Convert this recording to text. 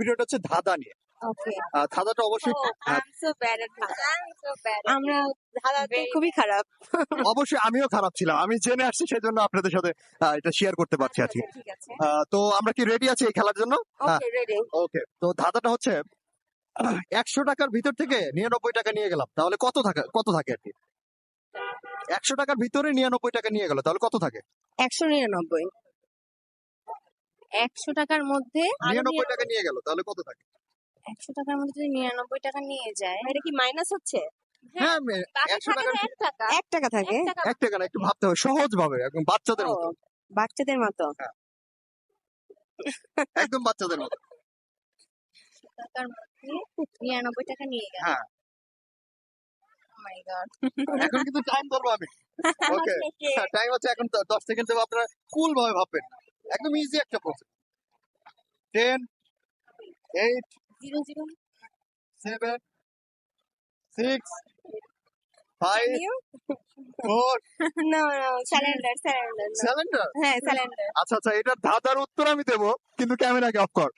ভিডিওটা হচ্ছে ধাঁধা নিয়ে। ওকে। ধাঁধাটা অবশ্যই আমরা ধাঁধাতে খুবই খারাপ। অবশ্যই আমিও খারাপ ছিলাম। আমি জেনে আসছি সেজন্য আপনাদের সাথে এটা শেয়ার করতে পারছি আজকে। ঠিক আছে। তো আমরা কি রেডি আছি এই খেলার জন্য? ওকে, রেডি। ওকে। তো ধাঁধাটা হচ্ছে ১০০ টাকার ভিতর থেকে ৯৯ টাকা নিয়ে গেলাম। তাহলে কত থাকে আরকি? ১০০ টাকার ভিতরে ৯৯ টাকা নিয়ে গেল। তাহলে কত থাকে? ১৯৯ ১০০ টাকার মধ্যে ৯৯ টাকা নিয়ে গেল। তাহলে কত থাকে? ১০০ টাকার মধ্যে যদি ৯৯ টাকা নিয়ে যায়, এটা কি মাইনাস হচ্ছে? হ্যাঁ, বাকি ১০০ থাকে টাকার তো 1 টাকা। 1 টাকা থাকে। ১ টাকা না, একটু ভাবতে হবে সহজ ভাবে, একদম বাচ্চাদের ও, মতো। বাচ্চাদের মতো। হ্যাঁ। একদম বাচ্চাদের মতো। টাকার মধ্যে ৯৯ টাকা নিয়ে গেল। হ্যাঁ। ও মাই গড। এখন কিন্তু টাইম বলবো আমি। ওকে। টাইম হচ্ছে এখন 10 সেকেন্ড দেব, আপনারা কুল ভাবে ভাববেন। একদম ইজি একটা প্রশ্ন। 10 8 0 0 7 6 5 4 নো নো, স্যালেন্ডার। সিলিন্ডার। হ্যাঁ, স্যালেন্ডার। আচ্ছা, এটার ধাঁধার উত্তর আমি দেবো, কিন্তু ক্যামেরাকে অফ কর।